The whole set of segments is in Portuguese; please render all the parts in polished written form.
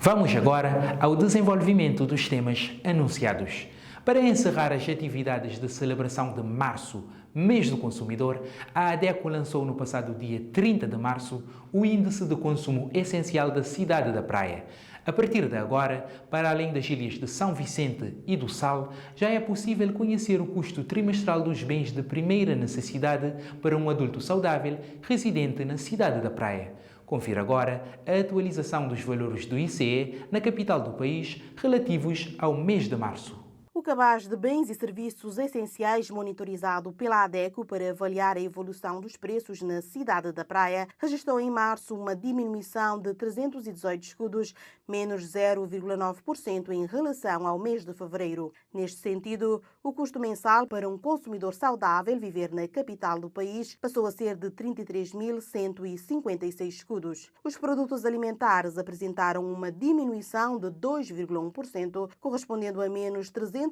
Vamos agora ao desenvolvimento dos temas anunciados. Para encerrar as atividades de celebração de março, mês do consumidor, a ADECO lançou no passado dia 30 de março o Índice de Consumo Essencial da Cidade da Praia. A partir de agora, para além das ilhas de São Vicente e do Sal, já é possível conhecer o custo trimestral dos bens de primeira necessidade para um adulto saudável residente na Cidade da Praia. Confira agora a atualização dos valores do ICE na capital do país relativos ao mês de março. O cabaz de bens e serviços essenciais monitorizado pela ADECO para avaliar a evolução dos preços na Cidade da Praia registrou em março uma diminuição de 318 escudos, menos 0,9% em relação ao mês de fevereiro. Neste sentido, o custo mensal para um consumidor saudável viver na capital do país passou a ser de 33.156 escudos. Os produtos alimentares apresentaram uma diminuição de 2,1%, correspondendo a menos 327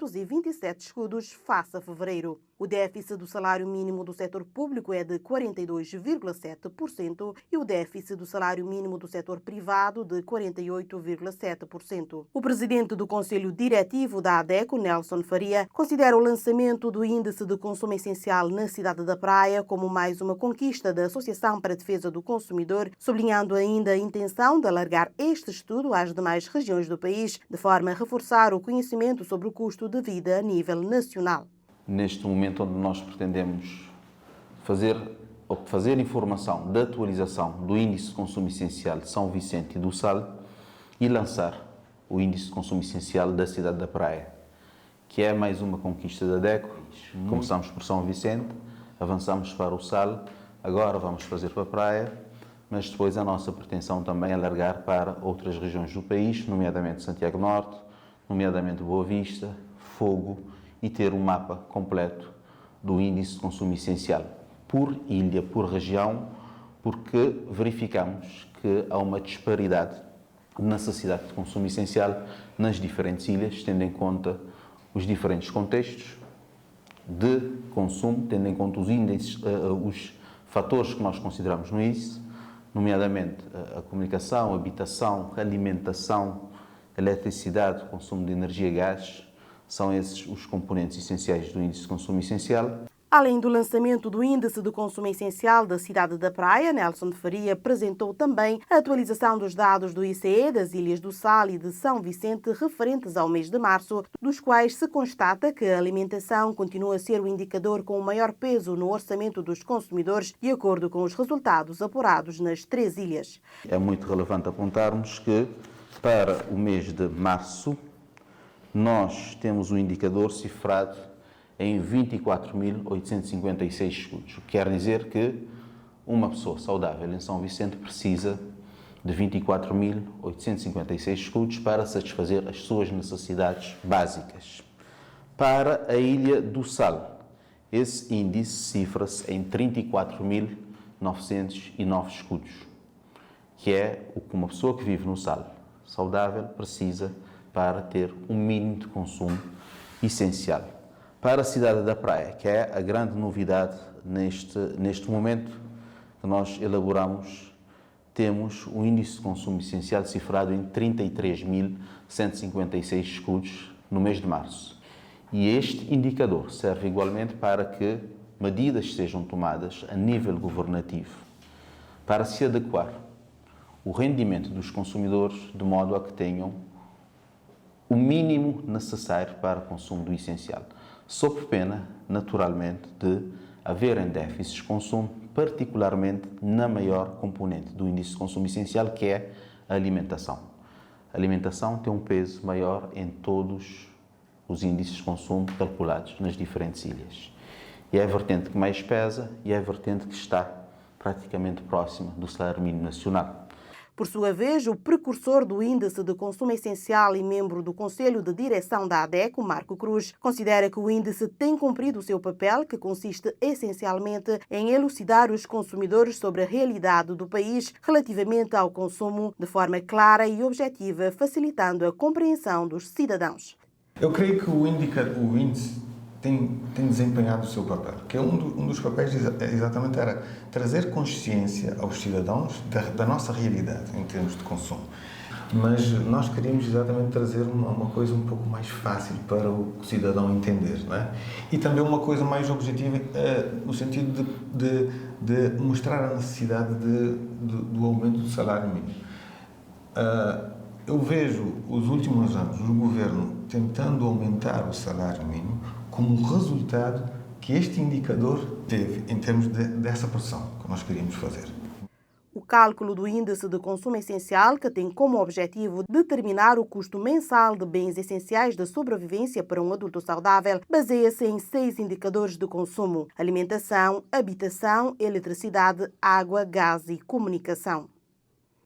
escudos face a fevereiro. O déficit do salário mínimo do setor público é de 42,7% e o déficit do salário mínimo do setor privado de 48,7%. O presidente do Conselho Diretivo da ADECO, Nelson Faria, considera o lançamento do Índice de Consumo Essencial na Cidade da Praia como mais uma conquista da Associação para a Defesa do Consumidor, sublinhando ainda a intenção de alargar este estudo às demais regiões do país, de forma a reforçar o conhecimento sobre o custo de vida a nível nacional. Neste momento onde nós pretendemos fazer informação da atualização do Índice de Consumo Essencial de São Vicente e do Sal e lançar o Índice de Consumo Essencial da Cidade da Praia, que é mais uma conquista da ADECO. Começamos por São Vicente, avançamos para o Sal, agora vamos fazer para a Praia, mas depois a nossa pretensão também é alargar para outras regiões do país, nomeadamente Santiago Norte, nomeadamente Boa Vista, Fogo, e ter um mapa completo do índice de consumo essencial, por ilha, por região, porque verificamos que há uma disparidade de necessidade de consumo essencial nas diferentes ilhas, tendo em conta os diferentes contextos de consumo, tendo em conta os índices, os fatores que nós consideramos no índice, nomeadamente a comunicação, a habitação, a alimentação, a eletricidade, o consumo de energia e gás. São esses os componentes essenciais do Índice de Consumo Essencial. Além do lançamento do Índice de Consumo Essencial da Cidade da Praia, Nelson Faria apresentou também a atualização dos dados do ICE das Ilhas do Sal e de São Vicente referentes ao mês de março, dos quais se constata que a alimentação continua a ser o indicador com o maior peso no orçamento dos consumidores, de acordo com os resultados apurados nas 3 ilhas. É muito relevante apontarmos que, para o mês de março, nós temos um indicador cifrado em 24.856 escudos, o que quer dizer que uma pessoa saudável em São Vicente precisa de 24.856 escudos para satisfazer as suas necessidades básicas. Para a Ilha do Sal, esse índice cifra-se em 34.909 escudos, que é o que uma pessoa que vive no Sal saudável precisa para ter um mínimo de consumo essencial. Para a Cidade da Praia, que é a grande novidade neste momento que nós elaboramos, temos um índice de consumo essencial cifrado em 33.156 escudos no mês de março. E este indicador serve igualmente para que medidas sejam tomadas a nível governativo para se adequar o rendimento dos consumidores de modo a que tenham o mínimo necessário para o consumo do essencial, sob pena, naturalmente, de haverem déficits de consumo, particularmente na maior componente do índice de consumo essencial, que é a alimentação. A alimentação tem um peso maior em todos os índices de consumo calculados nas diferentes ilhas. E é a vertente que mais pesa e é a vertente que está praticamente próxima do salário mínimo nacional. Por sua vez, o precursor do Índice de Consumo Essencial e membro do Conselho de Direção da ADECO, Marco Cruz, considera que o índice tem cumprido o seu papel, que consiste essencialmente em elucidar os consumidores sobre a realidade do país relativamente ao consumo de forma clara e objetiva, facilitando a compreensão dos cidadãos. Eu creio que o índice tem desempenhado o seu papel, que um dos papéis exatamente era trazer consciência aos cidadãos da nossa realidade em termos de consumo. Mas nós queríamos exatamente trazer uma coisa um pouco mais fácil para o cidadão entender, não é? E também uma coisa mais objetiva, no sentido de mostrar a necessidade do aumento do salário mínimo. Eu vejo os últimos anos o governo tentando aumentar o salário mínimo como resultado que este indicador teve em termos dessa pressão que nós queríamos fazer. O cálculo do índice de consumo essencial, que tem como objetivo determinar o custo mensal de bens essenciais de sobrevivência para um adulto saudável, baseia-se em 6 indicadores de consumo: alimentação, habitação, eletricidade, água, gás e comunicação.